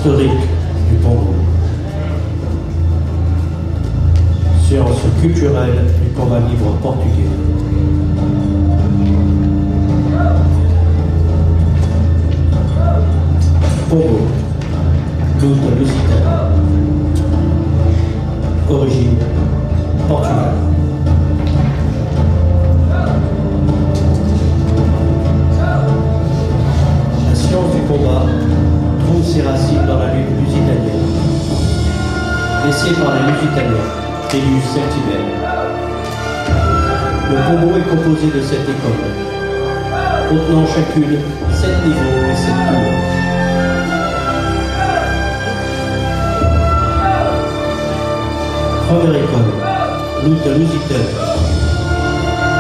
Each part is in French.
historique du Congo. Science culturelle du combat libre portugais. Congo, lutte lusitane. Origine, Portugal. La science du combat trouve ses racines dans la lutte lusitanienne, laissée par les Lusitaniens, élus celtibères. Le Congo est composé de 7 écoles, contenant chacune 7 niveaux et 7 cours. Première école, lutte lusitaine,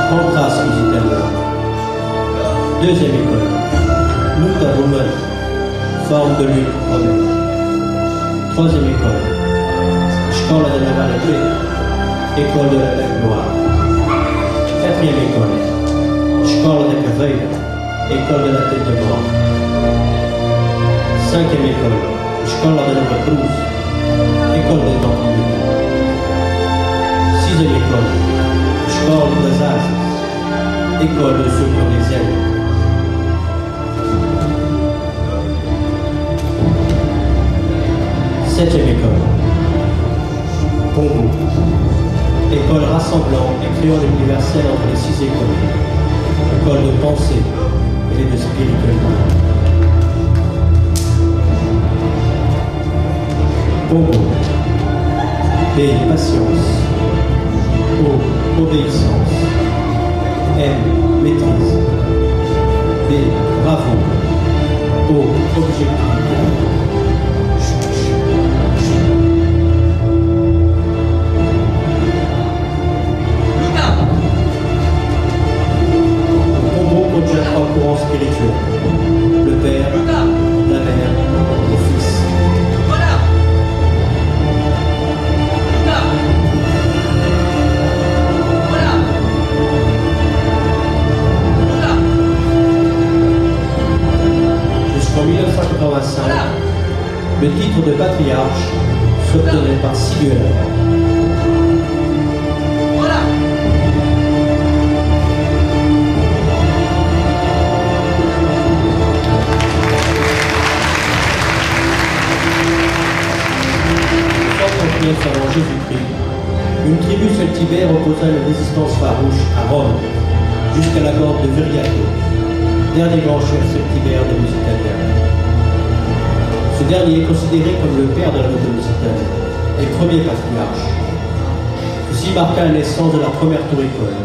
contraste lusitanien. Deuxième école, lutte romaine, forme de lutte romaine. Troisième école, Scola de la Valle, école de la tête noire. Quatrième école, Scola de Caveira, école de la tête de mort. Cinquième école, Scola de la Cruz, école des Templiers. Sixième école, Scola des Asas, école de ceux qui ont des ailes. Septième école, Congo, école rassemblant et créant l'universel entre les 6 écoles, école de pensée et de spiritualité. Congo, P, patience, O, obéissance, M, maîtrise, B, bravo, O, objectivité. Courant spirituel, le Père, la Mère, le Fils. Jusqu'en 1985, le titre de patriarche s'obtenait par 6 duels. Avant Jésus-Christ, une tribu celtibère opposa une résistance farouche à Rome, jusqu'à la mort de Viriato, dernier grand chef celtibère des Lusitaniens. Ce dernier est considéré comme le père de la lutte lusitane et premier patriarche. Ceci marqua la naissance de la première tour école.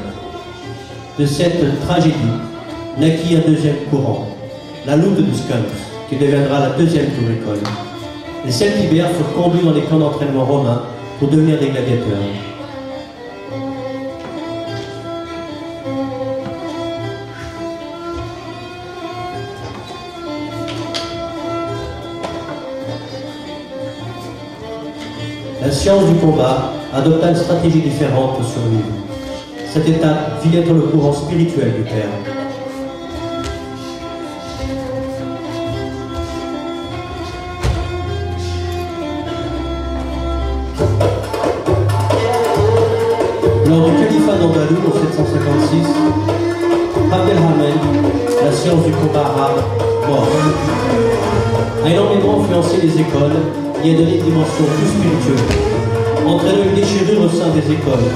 De cette tragédie naquit un deuxième courant, la lutte du Sphinx, qui deviendra la deuxième tour école. Les celtibères furent conduits dans les camps d'entraînement romains pour devenir des gladiateurs. La science du combat adopta une stratégie différente pour survivre. Cette étape vit être le courant spirituel du Père. Lors du califat d'Andalou en 756, Abdelrahman, la science du combat arabe, mort, a énormément influencé les écoles et a donné une dimension plus spirituelle, entraînant une déchirure au sein des écoles.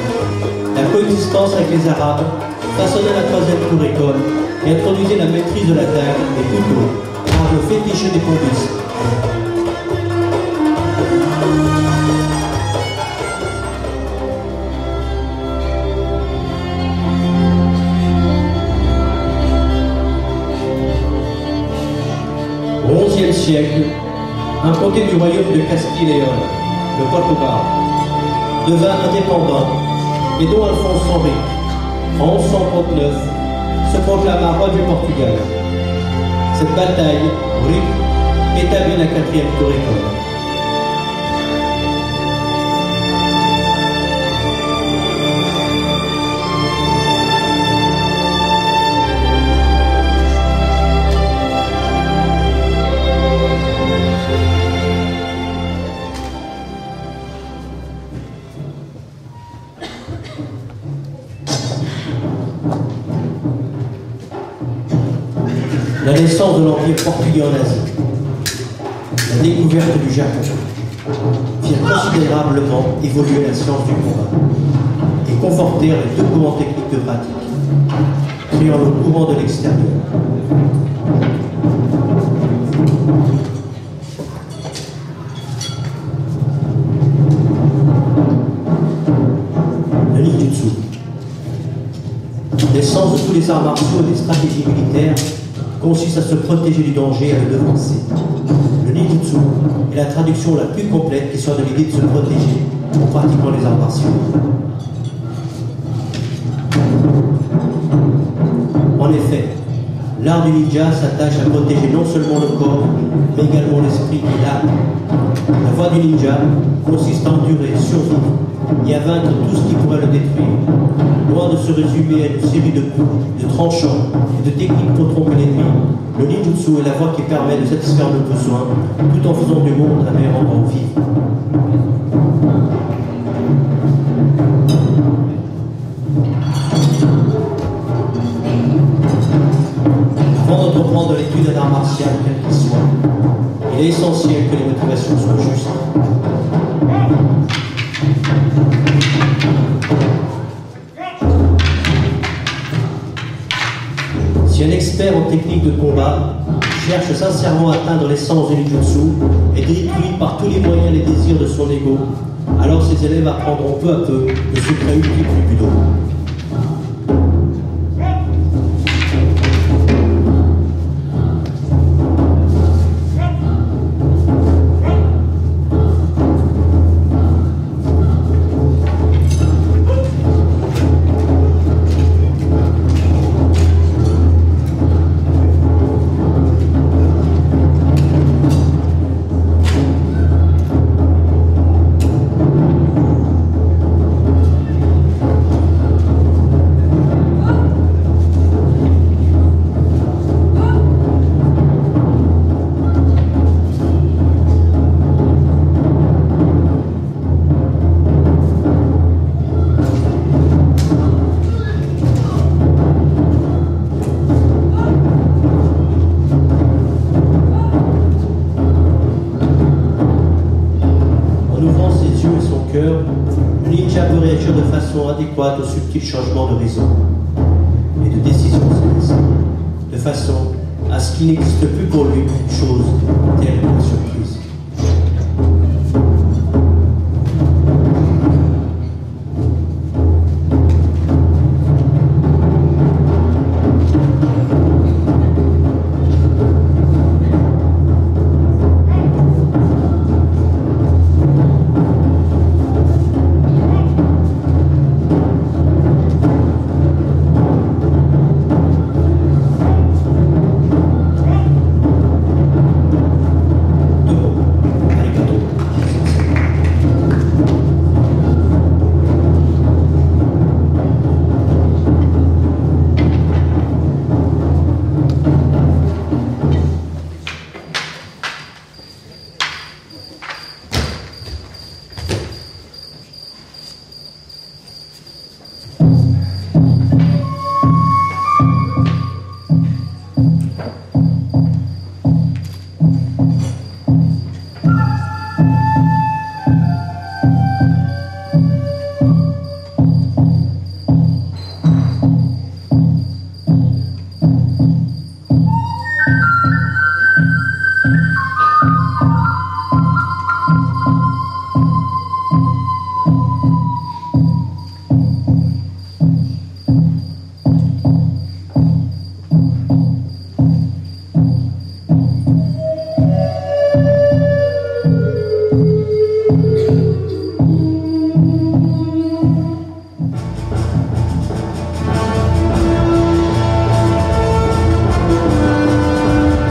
La coexistence avec les Arabes façonna la troisième tour école et introduisait la maîtrise de la dague des couteaux, arme fétiche des combistes. Au XIe siècle, un comté du royaume de Castille et Léon, le Portugal, devint indépendant et dont Alphonse Henri, en 1139, se proclama roi du Portugal. Cette bataille, rude, établit la quatrième tour école. La naissance de l'Empire portugais en Asie, la découverte du Japon, firent considérablement évoluer la science du combat et confortèrent les deux courants techniques de pratique, créant le courant de l'extérieur. Le ninjutsu. L'essence de tous les arts martiaux et des stratégies militaires consiste à se protéger du danger et à le devancer. Le ninjutsu est la traduction la plus complète qui soit de l'idée de se protéger en pratiquant les arts martiaux. En effet, l'art du ninja s'attache à protéger non seulement le corps, mais également l'esprit et l'âme. La voie du ninja consiste à endurer, survivre et à vaincre tout ce qui pourrait le détruire. Loin de se résumer à une série de coups, de tranchants et de techniques pour tromper l'ennemi, le ninjutsu est la voie qui permet de satisfaire nos besoins tout en faisant du monde un meilleur endroit où vivre. Avant d'entreprendre l'étude d'un art martial, quel qu'il soit, il est essentiel que les motivations soient justes. Si un expert en technique de combat cherche sincèrement à atteindre l'essence du ninjutsu et détruit par tous les moyens les désirs de son ego, alors ses élèves apprendront peu à peu le secret ultime du budo. Le ninja peut réagir de façon adéquate aux subtils changements de raison et de décision de façon à ce qu'il n'existe plus pour lui une chose telle que la surprise.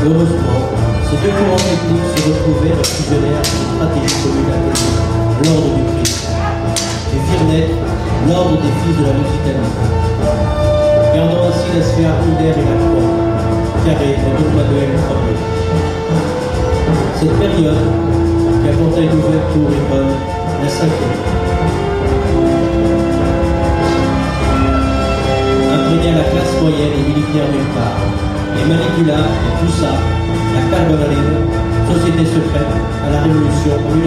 Heureusement, ces deux courants techniques se retrouvèrent et fusionnèrent dans une stratégie commune appelée l'ordre du Christ, et firent naître l'ordre des fils de la Lusitanie, gardant ainsi la sphère lunaire et la croix, carrée et non manuelle premier. Cette période, qui apporta une nouvelle tour et bonne, la cinquième, imprégnée à la classe moyenne et militaire d'une part, et manipula et poussa la Carbonarine, société secrète, à la Révolution en 1918.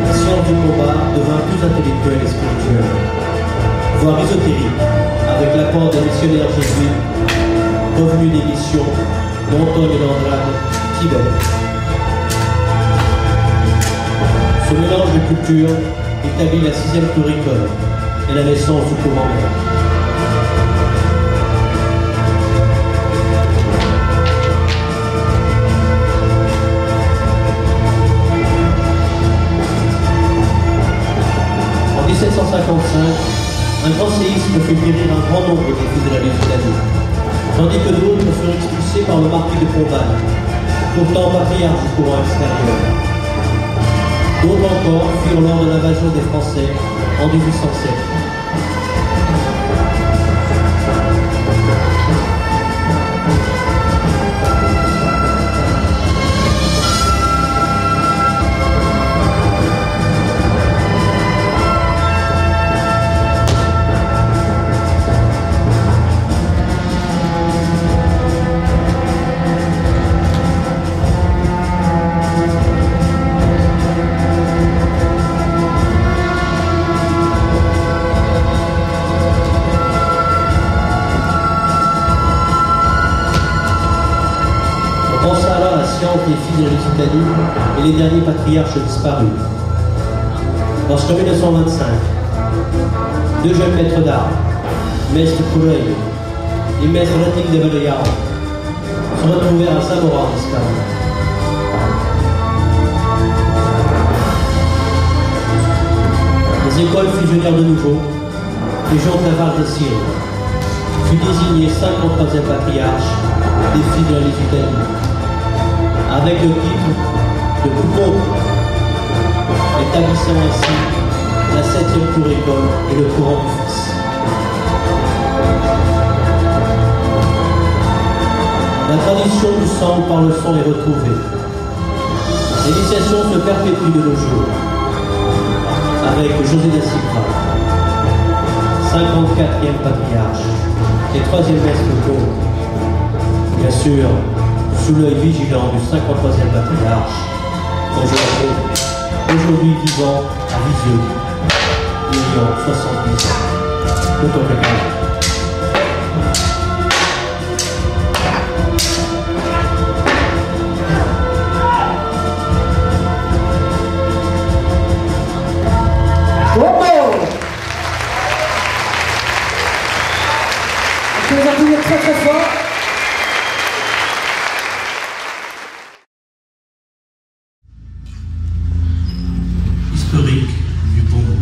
La science du combat devint plus intellectuelle et spirituelle, voire ésotérique, avec l'apport des missionnaires jésuites revenus des missions d'Antoine et d'Andrade, Tibet. Ce mélange de cultures établit la 6e tour école et la naissance du commandement. En 1755, un grand séisme fait périr un grand nombre des fils de la Lusitanie, tandis que d'autres furent expulsés par le marquis de Pombal, pourtant patriarche du courant extérieur. D'autres encore furent lors de l'invasion des Français en 1807. Les fils de la Lusitanie et les derniers patriarches disparus. Lorsqu'en 1925, 2 jeunes maîtres d'armes, Maître Courreille et Maître Rating de Valleillard, se retrouvèrent à Saint-Laurent en Espagne. Les écoles fusionnèrent de nouveau et Jean Clavard de Cire fut désigné 53e patriarche des fils de la Lusitanie, avec le titre de Coupeau, établissant ainsi la 7e tour école et le courant du Fils. La tradition du sang par le sang est retrouvée. L'initiation se perpétue de nos jours avec José da Silva, 54e patriarche et 3e maître comte, bien sûr sous l'œil vigilant du 53e patriarche, aujourd'hui vivant à Lisieux, ayant 70 ans. On peut les applaudir très très fort. Historique du Congo.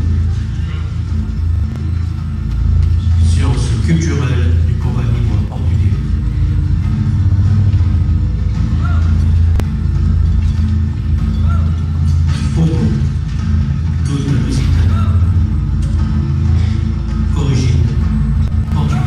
Science culturelle du combat libre portugais. Congo, toute la Lusitanie. Origine portugaise.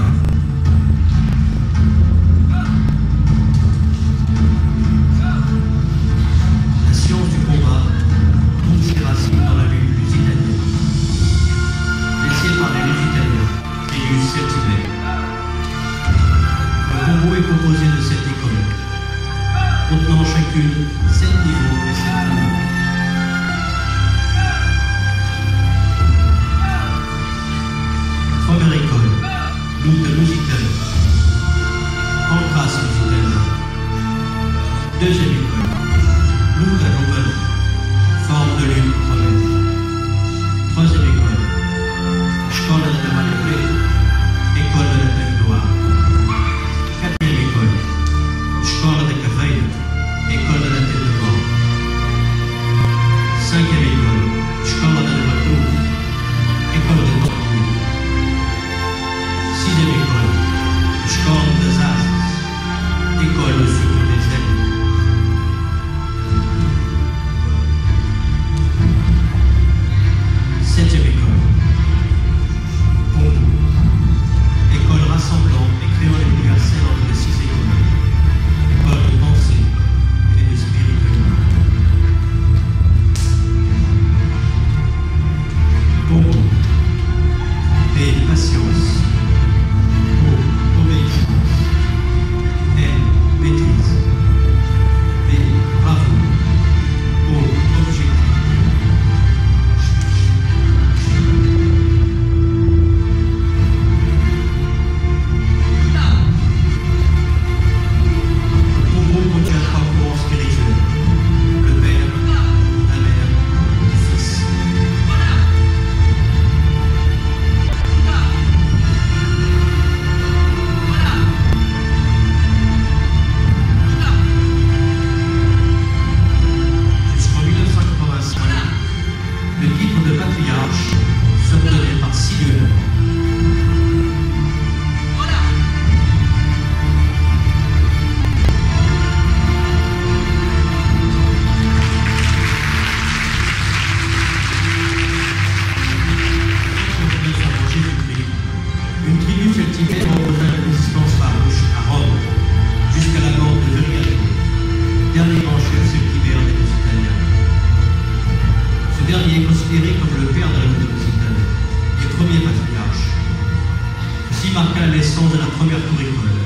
la naissance de la première tour école.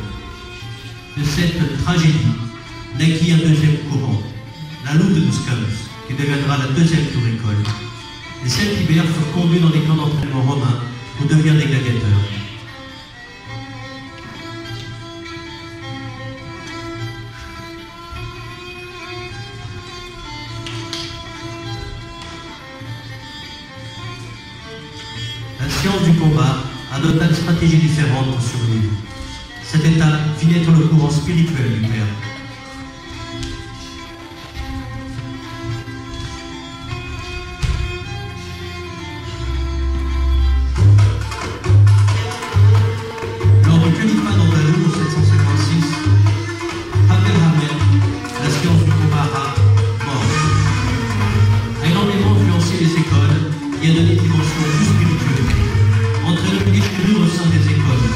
De cette tragédie naquit un deuxième courant, la Loup de Douskens, qui deviendra la deuxième tour école. Les Celtibères furent conduits dans des camps d'entraînement romains pour devenir des gladiateurs. La science du combat adopta une stratégie différente pour survivre. Cette étape fit naître le courant spirituel du père. Lors du califat d'Andalou en 756, Abdelhamid, la science du combat arabe, mort, a énormément influencé les écoles et a donné une dimension plus spirituelle, entraînant une équilibre au sein des écoles.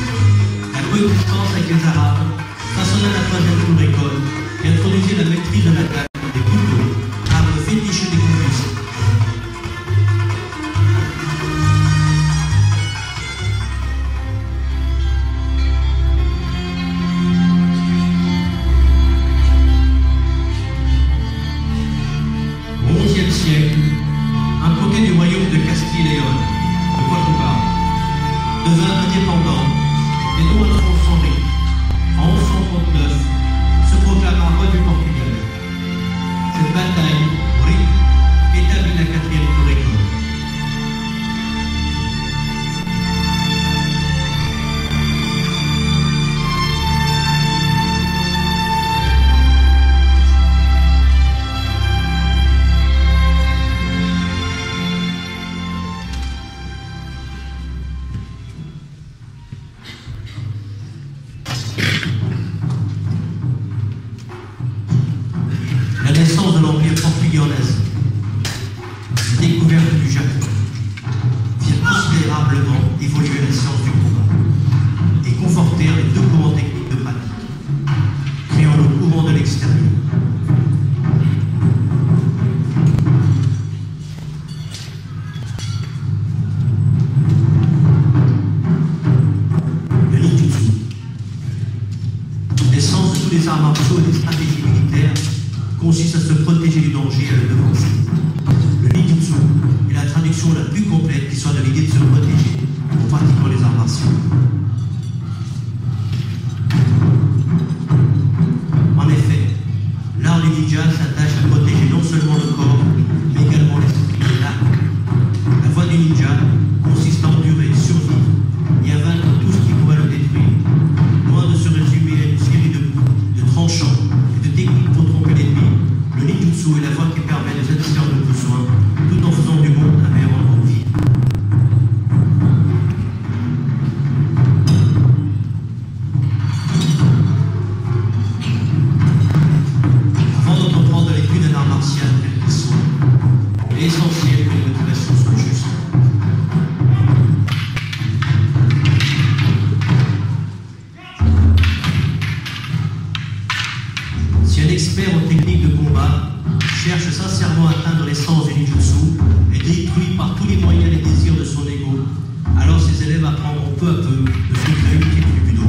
La coexistence avec les Arabes façonna la troisième tour école et introduisit la maîtrise de la dague, des couteaux, armes fétiches des conquistes. Au XIe siècle, un côté du royaume de Castille et Léon, de Portugal, devint indépendant et dont Alphonse Henri, en 1139, se proclama roi du Portugal. Cette bataille, établit la quatrième tour école. La naissance de l'Empire portugais en Asie, la découverte du Japon, firent considérablement évoluer la science du combat et confortèrent les deux courants techniques de pratique, créant le courant de l'extérieur. Le ninjutsu, l'essence de tous les arts martiaux et des stratégies militaires, consiste à se protéger du danger et à le devancer. Le ninjutsu est la traduction la plus complète qui soit de l'idée de se protéger en pratiquant les arts martiaux. En effet, l'art du ninja s'attache à protéger non seulement le corps, mais également l'esprit et l'âme. La voie du ninja consiste à endurer, survivre et à vaincre tout ce qui pourrait le détruire, loin de se résumer à une série de coups, de tranchants et de techniques pour tromper l'ennemi. Le ninjutsu est la voie qui permet de satisfaire nos besoins tout en faisant du monde un meilleur endroit de vie. Avant d'entreprendre l'étude d'un art martial tel qu'il soit, il est essentiel que les motivations soient justes. Si un expert en technique de combat cherche sincèrement à atteindre l'essence du ninjutsu et détruit par tous les moyens les désirs de son ego, alors ses élèves apprendront peu à peu le secret ultime du budo.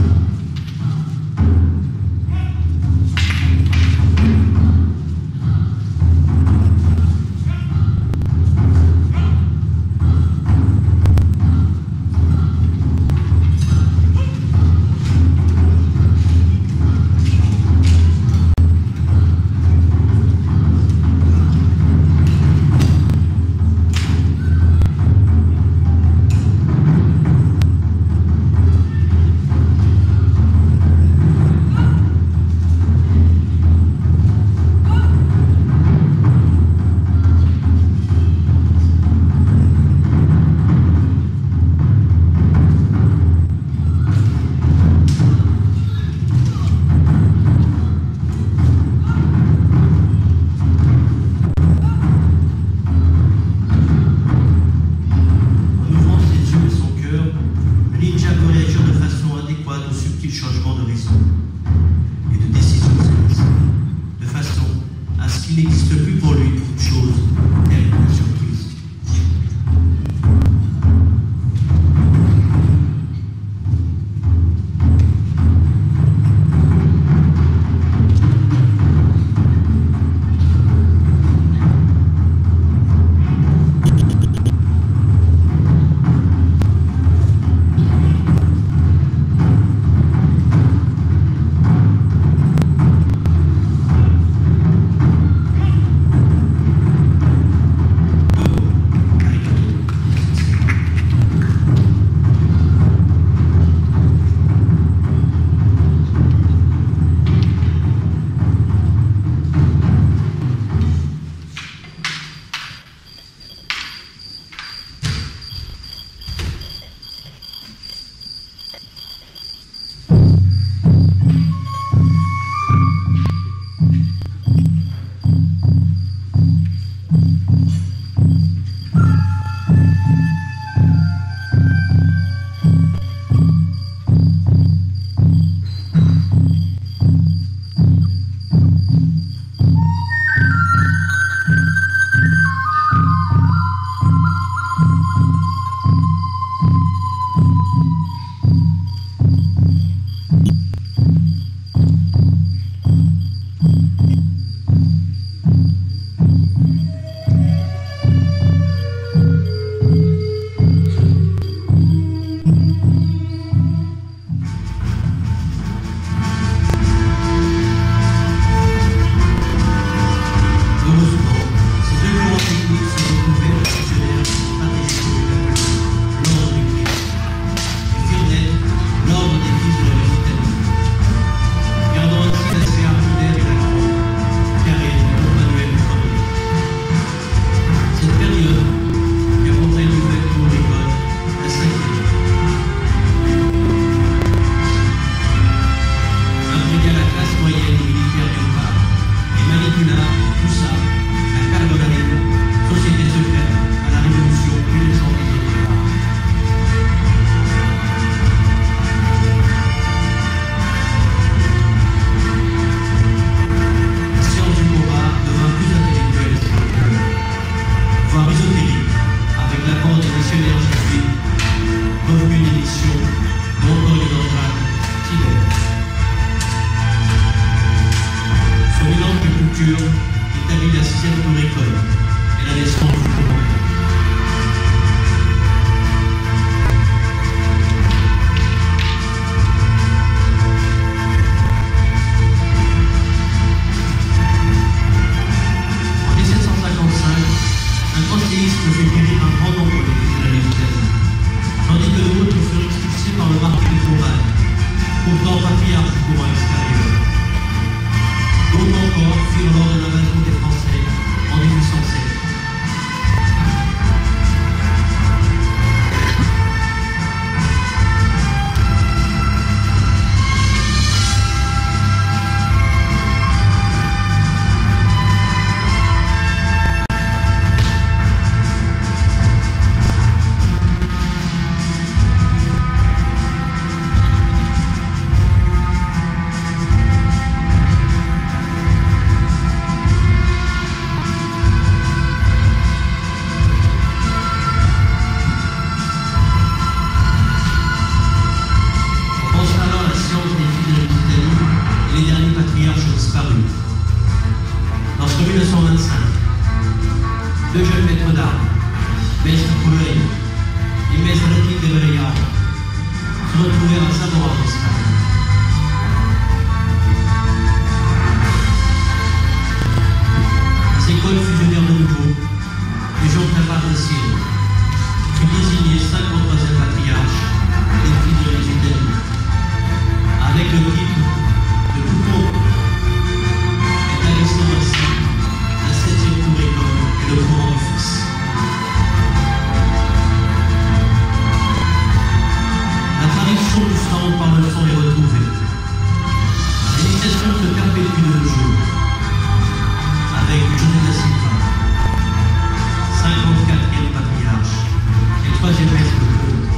troisième messe de Claude.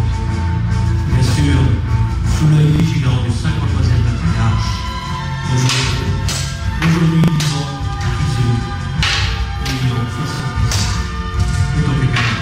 Bien sûr, sous l'œil vigilant du 53e patriarche, aujourd'hui vivant à Lisieux, million 70. Autant que calme.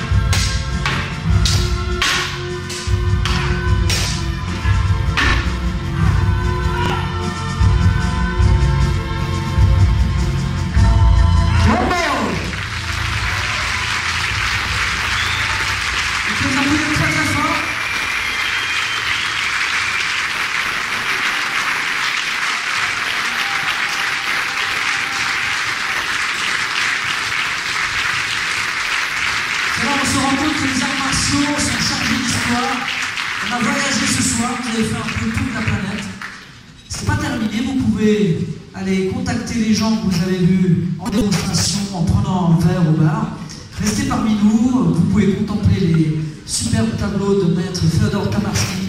On se rend compte que les arts martiaux sont chargés d'histoire. On a voyagé ce soir, vous avez fait un peu le tour de la planète. C'est pas terminé, vous pouvez aller contacter les gens que vous avez vus en démonstration, en prenant un verre au bar. Restez parmi nous, vous pouvez contempler les superbes tableaux de maître Féodor Tamarski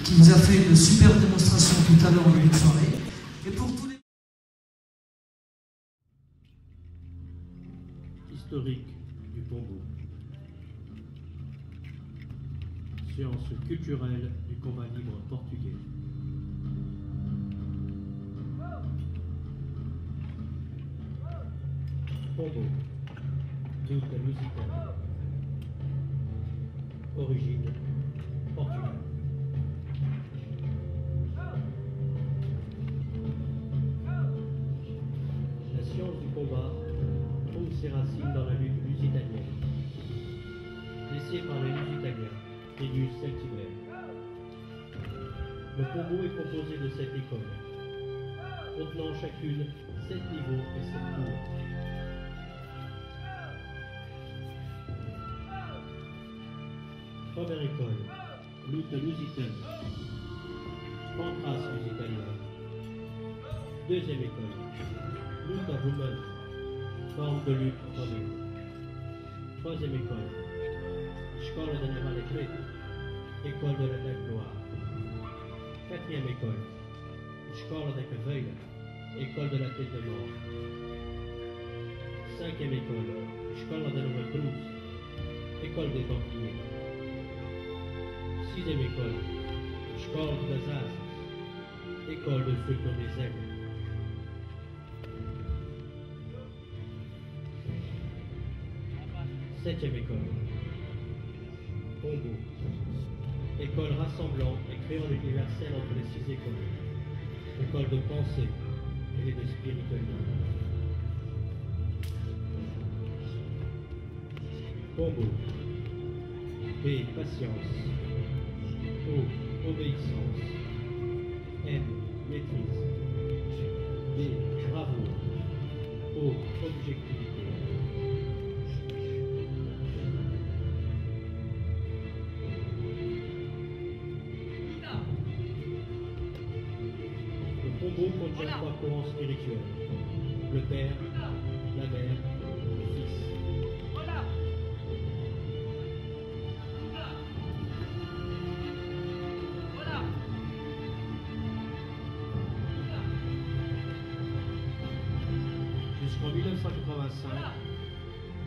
qui nous a fait une superbe démonstration tout à l'heure en début de soirée. Et pour tous les... Historique du tombeau. Sciences culturelles du combat libre portugais. Pombo, lutte musicale. Origine Portugal. La science du combat trouve ses racines dans la lutte lusitanienne. Laissée par les Lusitaniens, tribus celtibères. Le pombo est composé de 7 écoles, contenant chacune 7 niveaux et 7 tours. Première école, lutte lusitaine, pancras lusitanien. Deuxième école, lutte à woman, forme de lutte commune. Troisième école, Escola de Naval Preto, école de l'attaque noire. Quatrième école, Escola da Caveira, école de la tête de mort. Cinquième école, Escola da Nova Cruz, école des Templiers. Sixième école, Escola das Asas, école de ceux qui ont des ailes. Septième école, Pombo, école rassemblant et créant l'universel entre les 6 écoles, école de pensée et de spiritualité. Pombo, P, patience, O, obéissance, M, maîtrise, D, bravoure, O, objectivité. Le pombo contient 3 courants spirituels, le Père, la Mère, le Fils. Jusqu'en 1985,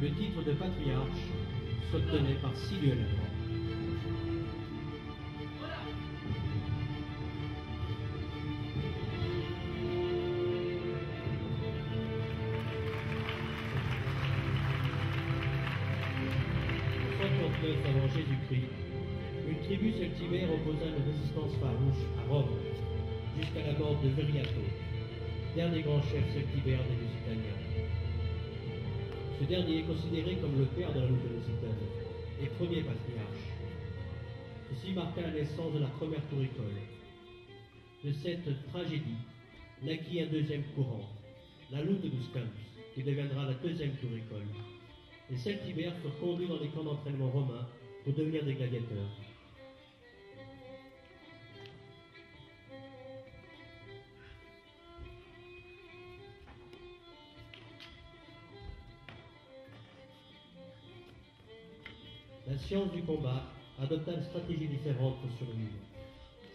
le titre de patriarche s'obtenait par 6 duels. Avant Jésus-Christ, une tribu celtibère opposa une résistance farouche à Rome, jusqu'à la mort de Viriato, dernier grand chef celtibère des Lusitaniens. Ce dernier est considéré comme le père de la lutte lusitane et premier patriarche. Ceci marqua la naissance de la première touricole. De cette tragédie naquit un deuxième courant, la lutte dos Campos, qui deviendra la deuxième touricole. Les celtibères furent conduits dans les camps d'entraînement romains pour devenir des gladiateurs. La science du combat adopta une stratégie différente pour survivre.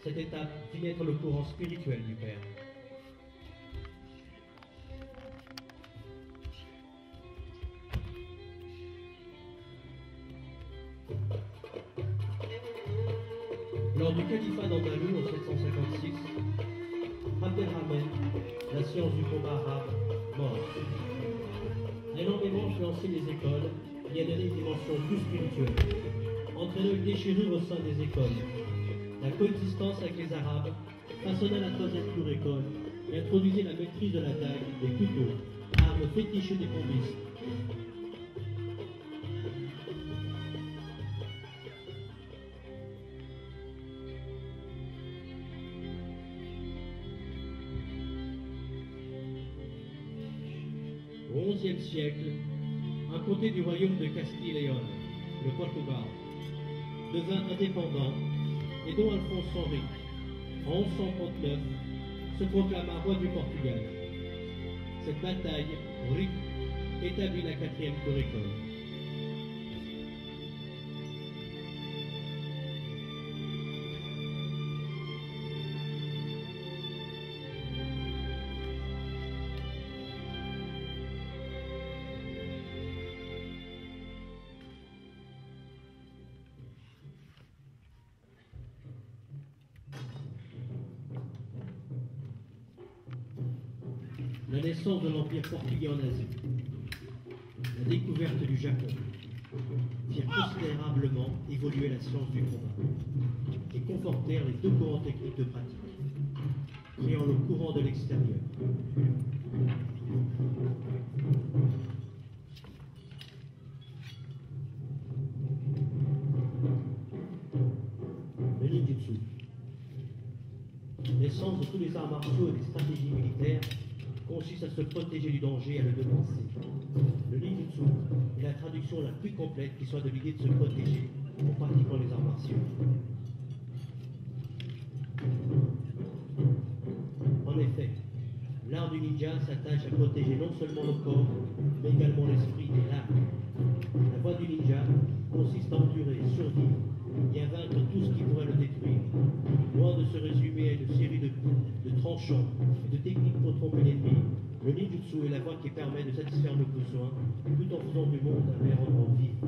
Cette étape fit naître le courant spirituel du Père. Lors du califat d'Andalou en 756, Abdelrahman, la science du combat arabe, mort. A énormément influencé les écoles et a donné une dimension plus spirituelle, entraînant une déchirure au sein des écoles. La coexistence avec les Arabes façonna la troisième cour école et introduisait la maîtrise de la dague, des couteaux, armes fétichées des combistes. Au XIe siècle, un comté du royaume de Castille et Léon, le Portugal, devint indépendant et dont Alphonse Henri, en 1139, se proclama roi du Portugal. Cette bataille, établit la quatrième cour école. La naissance de l'Empire portugais en Asie, la découverte du Japon, firent considérablement évoluer la science du combat et confortèrent les deux courants techniques de pratique, créant le courant de l'extérieur. Le ninjutsu, l'essence de tous les arts martiaux et des stratégies militaires, consiste à se protéger du danger et à le devancer. Le ninjutsu est la traduction la plus complète qui soit de l'idée de se protéger en pratiquant les arts martiaux. En effet, l'art du ninja s'attache à protéger non seulement le corps, mais également l'esprit et l'âme. La voie du ninja consiste à endurer, survivre et à vaincre tout ce qui pourrait le détruire, loin de se résumer à une série de tranchants et de techniques pour tromper l'ennemi. Le ninjutsu est la voie qui permet de satisfaire nos besoins, tout en faisant du monde un meilleur endroit où vivre.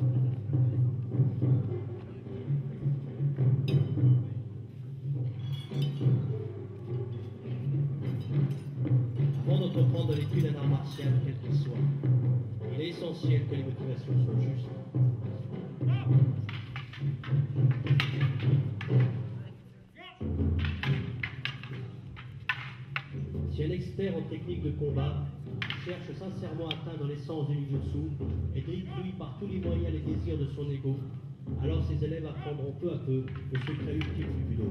Avant d'entreprendre l'étude d'un art martial, quel qu'il soit, il est essentiel que les motivations soient justes. Si un expert en technique de combat cherche sincèrement à atteindre l'essence du ninjutsu et détruit par tous les moyens les désirs de son ego, alors ses élèves apprendront peu à peu le secret ultime du budo.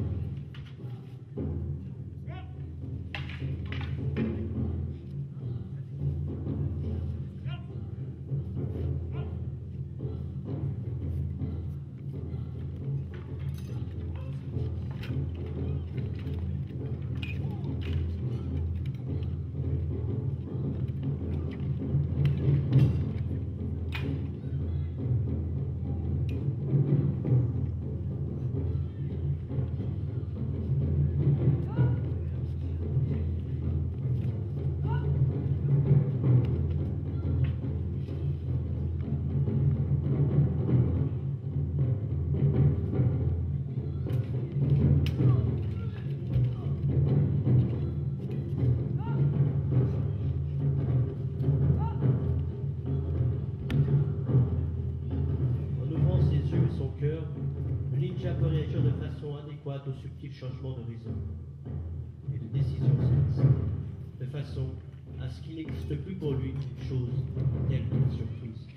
Au subtil changement d'horizon et de décision céleste, de façon à ce qu'il n'existe plus pour lui une chose telle qu'une surprise.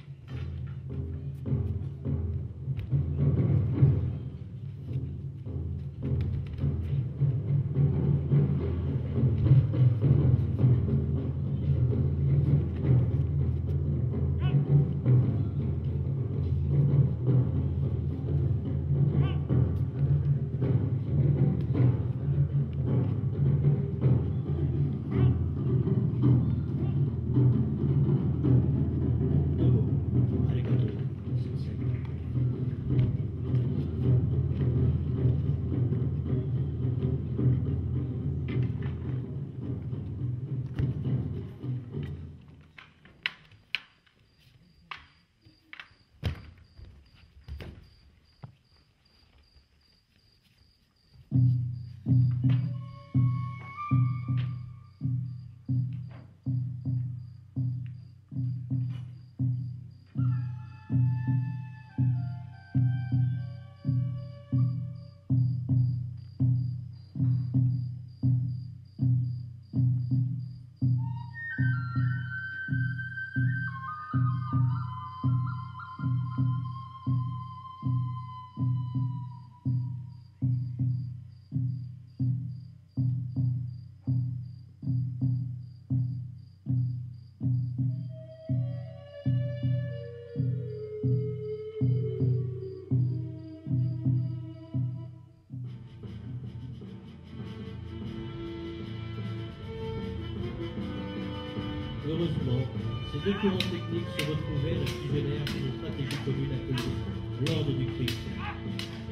Heureusement, ces deux courants techniques se retrouvaient le fusionnaire d'une stratégie commune appelée l'ordre du Christ,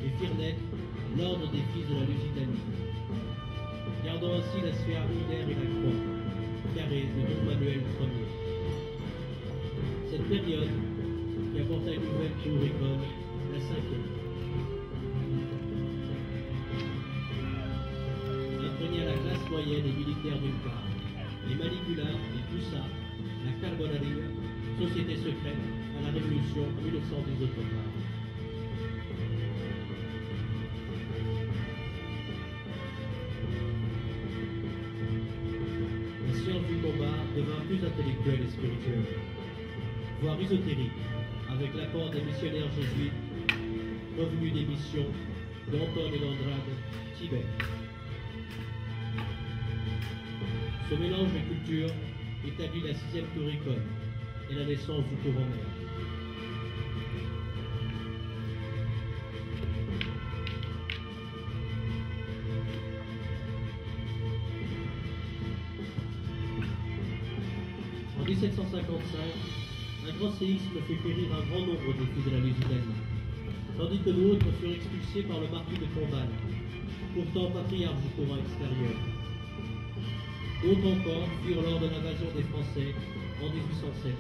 et firent naître l'ordre des fils de la Lusitanie, gardant ainsi la sphère lunaire et la croix, carrée de Don Manuel Ier. Cette période, qui apporta une nouvelle tour école, la cinquième, imprégna la classe moyenne et militaire d'une part, et manipula et poussa la Carbonaria, société secrète, à la Révolution en 1910 d'autre part. La science du combat devint plus intellectuelle et spirituelle, voire ésotérique, avec l'apport des missionnaires jésuites revenus des missions d'Anton et d'Andrade, Tibet. Ce mélange de cultures établit la sixième tour école et la naissance du courant mère. En 1755, un grand séisme fait périr un grand nombre des fils de la Lusitanie, tandis que d'autres furent expulsés par le marquis de Pombal, pourtant patriarche du courant extérieur. D'autres encore furent lors de l'invasion des Français en 1807.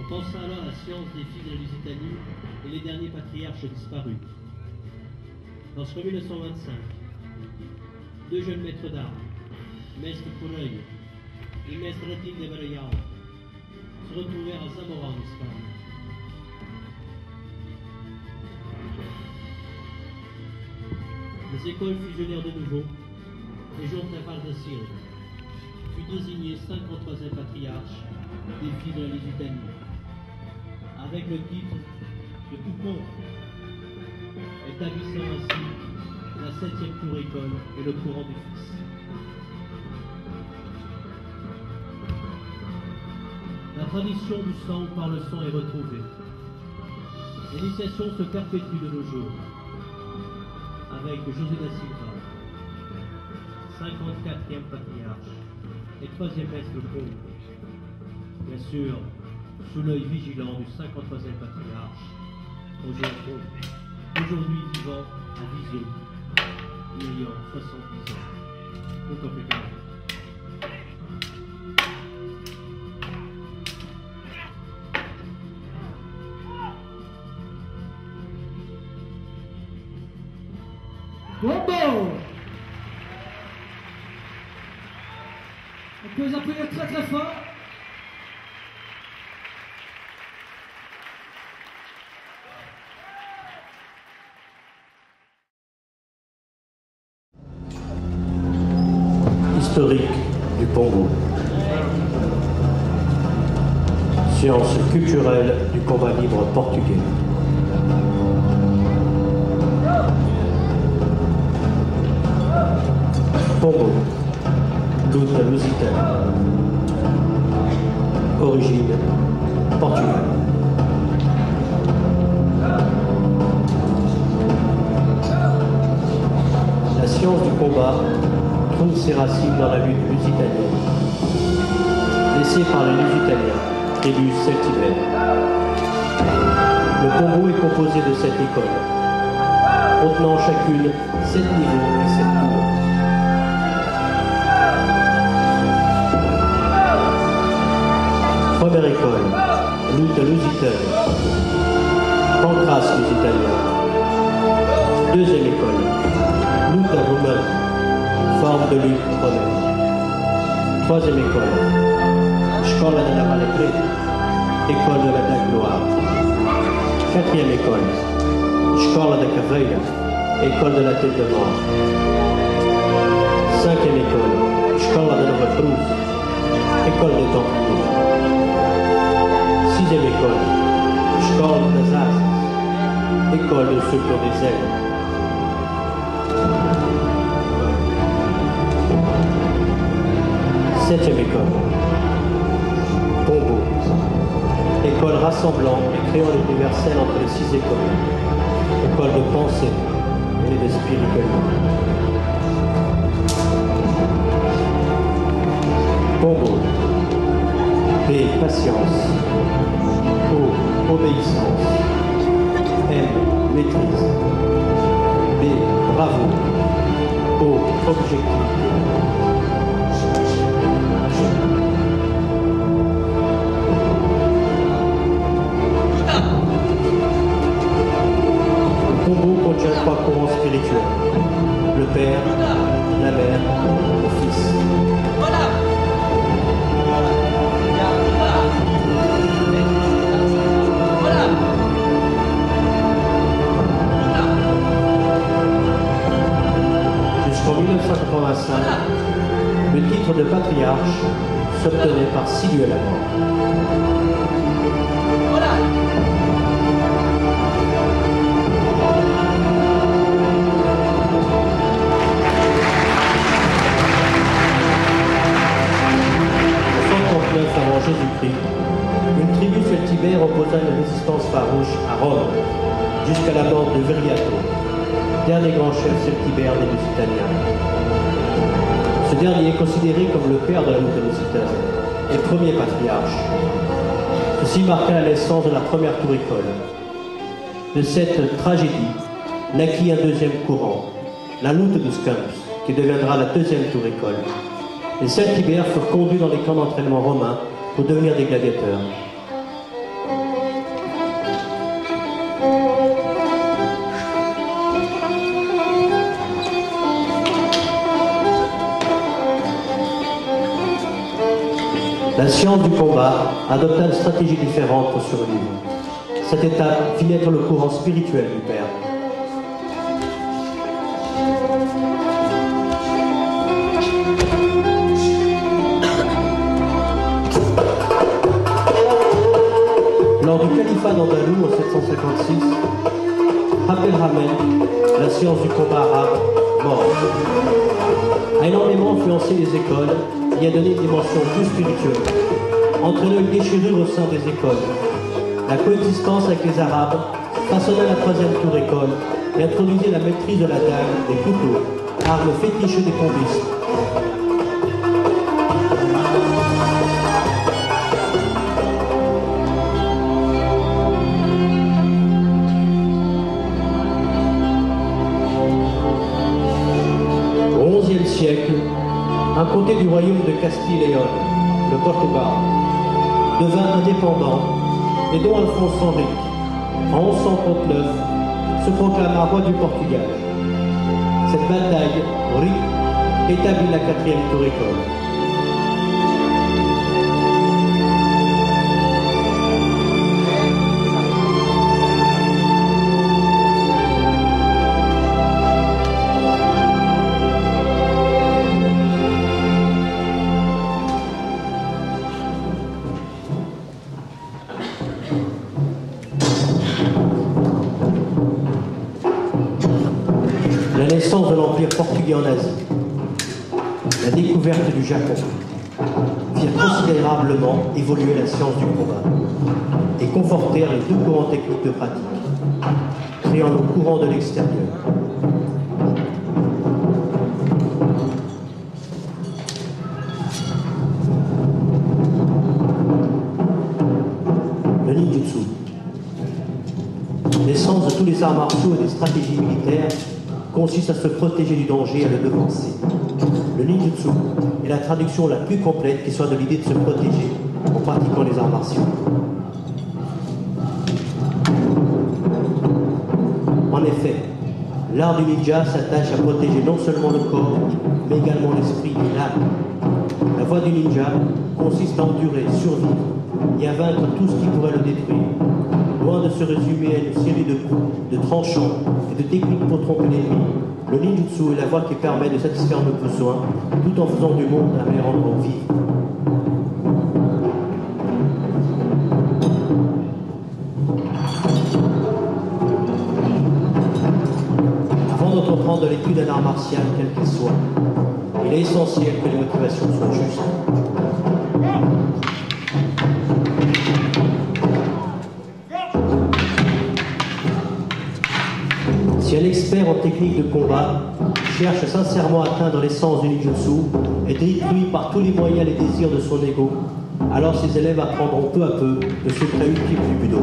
On pensa alors à la science des fils de la Lusitanie et les derniers patriarches disparus. Lorsqu'en 1925, deux jeunes maîtres d'armes, Maître Coureuil et Maître Ratin de Varayao, se retrouvèrent à Zamora en Espagne. Les écoles fusionnèrent de nouveau et Jean Valdacil fut désigné 53e patriarche des fils de la Lusitanie, avec le titre de Poupon, établissant ainsi la 7e tour école et le courant du Fils. La tradition du sang par le sang est retrouvée. L'initiation se perpétue de nos jours, avec José da Silva, 54e patriarche et 3e maître de Pont. Bien sûr, sous l'œil vigilant du 53e patriarche, Roger Pont, aujourd'hui vivant à Visio, ayant 70 ans. Autant plus tard. Bombo! On peut les applaudir très très fort. Historique du Congo. Science culturelle du combat libre portugais. Congo, lutte lusitaine. Origine portugaise. La science du combat trouve ses racines dans la lutte lusitanienne, laissée par les Lusitaniens, tribus celtibères. Le Congo est composé de 7 écoles, contenant chacune 7 niveaux et 7 tours. Première école, lutte lusitaine, pancrace lusitanien. Deuxième école, lutte romaine, forme de lutte romaine. Troisième école, Scola de la Valle, école de la dague noire. Quatrième école, Scola de Caveira, école de la tête de mort. 5e école, Škola de Nova Cruz, école des Templiers. 6e école, Škola das Asas, école de ceux qui ont des ailes. 7e école, Pombo, école rassemblant et créant l'universel entre les 6 écoles, école de pensée et de spiritualité. Pombo, P, patience, O, obéissance, M, maîtrise, B, bravo, O, objectivité. Le Pombo contient 3 courants spirituels, le Père, la Mère, le Fils. Jusqu'en 1985, le titre de patriarche s'obtenait par Siluel Amor. Avant Jésus-Christ, une tribu celtibère opposa une résistance farouche à Rome, jusqu'à la mort de Viriato, dernier grand chef celtibère des Lusitaniens. Ce dernier est considéré comme le père de la lutte lusitaine et premier patriarche. Ceci marqua la naissance de la première tour école. De cette tragédie naquit un deuxième courant, la lutte dos Campos, qui deviendra la deuxième tour école. Les celtibères furent conduits dans les camps d'entraînement romains pour devenir des gladiateurs. La science du combat adopta une stratégie différente pour survivre. Cette étape fit naître le courant spirituel du Père. Lors du califat d'Andalou en 756, Abdelrahman, la science du combat arabe, mort, a énormément influencé les écoles et a donné une dimension plus spirituelle, entraînant une déchirure au sein des écoles. La coexistence avec les Arabes façonna la troisième tour école et introduisait la maîtrise de la dague, des couteaux, armes fétiches des combistes. Siècle, un comté du royaume de Castille et Léon, le Portugal, devint indépendant et dont Alphonse Henrique, en 1139, se proclama roi du Portugal. Cette bataille, Henrique, établit la quatrième tour école. La naissance de l'Empire portugais en Asie, la découverte du Japon, firent considérablement évoluer la science du combat et confortèrent les deux courants techniques de pratique, créant le courant de l'extérieur. Le ninjutsu, l'essence de tous les arts martiaux et des stratégies militaires, consiste à se protéger du danger et à le devancer. Le ninjutsu est la traduction la plus complète qui soit de l'idée de se protéger en pratiquant les arts martiaux. En effet, l'art du ninja s'attache à protéger non seulement le corps, mais également l'esprit et l'âme. La voie du ninja consiste à endurer, survivre et à vaincre tout ce qui pourrait le détruire, ou loin de se résumer à une série de coups, de tranchants et de techniques pour tromper l'ennemi, le ninjutsu est la voie qui permet de satisfaire nos besoins tout en faisant du monde un meilleur endroit où vivre. Avant d'entreprendre l'étude d'un art martial, quel qu'il soit, il est essentiel que les motivations soient justes. Si un expert en technique de combat cherche sincèrement à atteindre l'essence du ninjutsu et détruit par tous les moyens les désirs de son ego, alors ses élèves apprendront peu à peu le secret ultime du budo.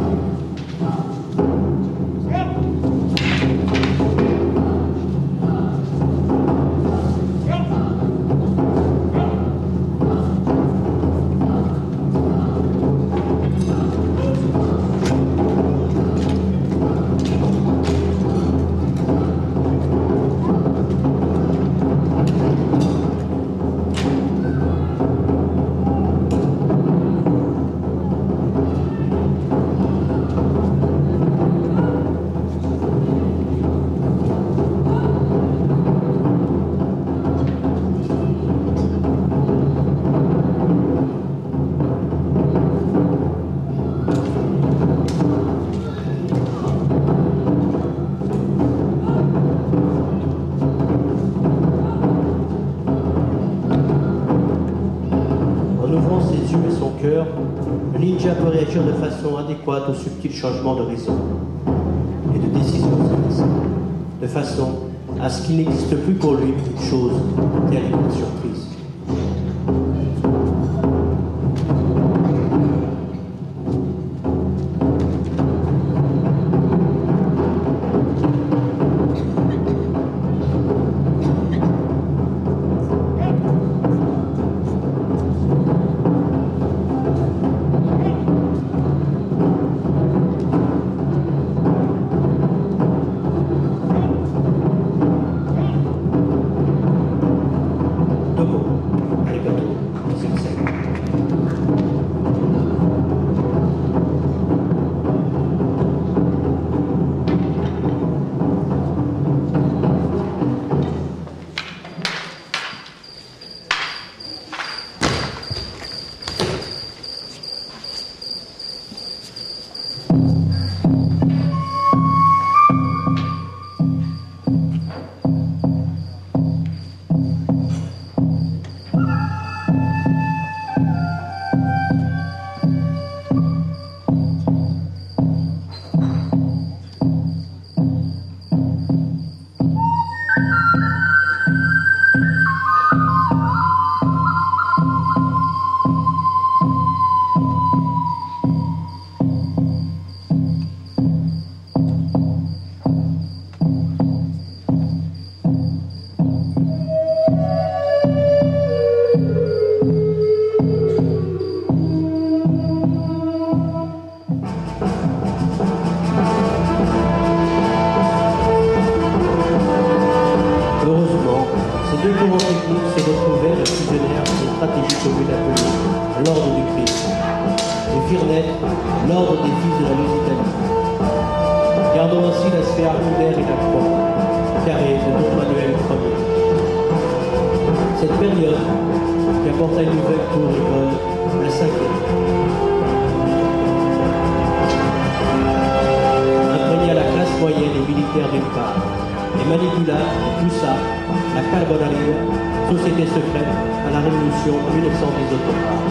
Le ninja peut réagir de façon adéquate aux subtils changements de raison et de décision, de façon à ce qu'il n'existe plus pour lui une chose telle qu'une surprise. L'ordre des fils de la Lusitanie. Gardons ainsi la sphère angulaire et la croix, carrée de Don Manuel Ier. Cette période qui apporta une nouvelle tour école, la cinquième. Imprégnée à la classe moyenne et militaire d'une part, et manipula et poussa la Carbonarium, société secrète, à la révolution 1910 d'autre part.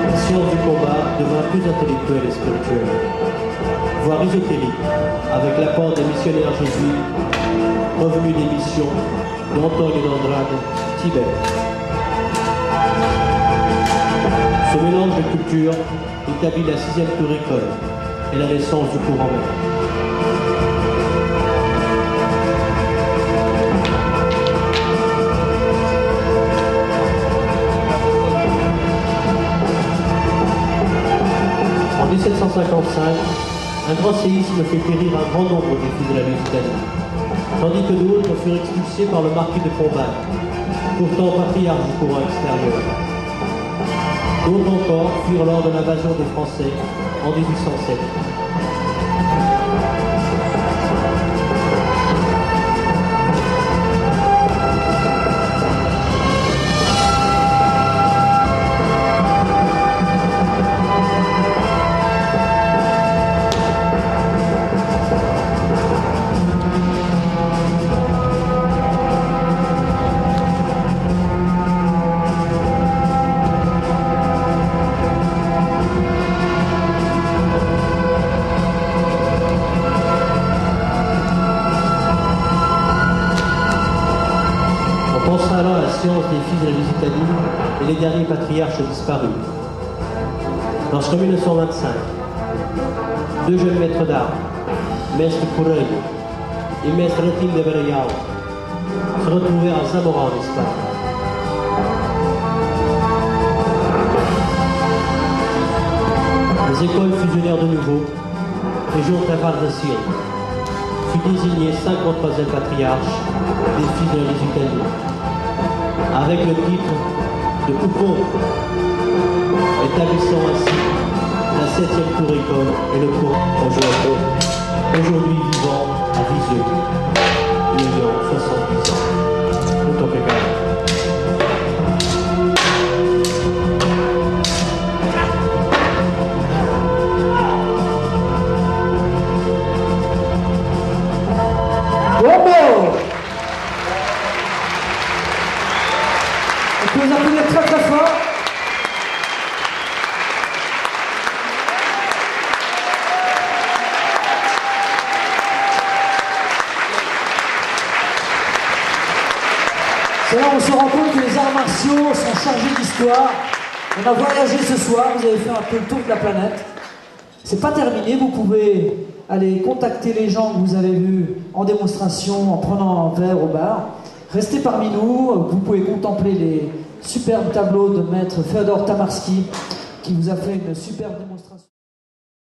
La science du combat devint plus intellectuelle et spirituelle, voire ésotérique, avec l'apport des missionnaires jésuites, revenus des missions d'Antonio d'Andrade, Tibet. Ce mélange de cultures établit la 6e tour école et la naissance du courant même. En 1755, un grand séisme fait périr un grand nombre des fils de la Lusitanie. tandis que d'autres furent expulsés par le marquis de Pombal, pourtant patriarche du courant extérieur. D'autres encore furent lors de l'invasion des Français en 1807. On pensera alors à la science des fils de la Lusitanie et les derniers patriarches disparus. Lorsqu'en 1925, deux jeunes maîtres d'armes, Maître Coureuil et Maître Ratim de Vereyao, se retrouvèrent à Zamora en Espagne. Les écoles fusionnèrent de nouveau et Jean Tavardacil fut désigné 53e patriarche des fils de la Lusitanie, avec le titre de Poupon, établissant ainsi la 7e tour école et le cours en aujourd'hui vivant à Viseu, ayant 70 ans. Muito obrigado. On peut les applaudir très très fort. C'est là où on se rend compte que les arts martiaux sont chargés d'histoire. On a voyagé ce soir, vous avez fait un peu le tour de la planète. C'est pas terminé, vous pouvez aller contacter les gens que vous avez vus en démonstration, en prenant un verre au bar. Restez parmi nous, vous pouvez contempler les superbes tableaux de maître Féodor Tamarski qui vous a fait une superbe démonstration.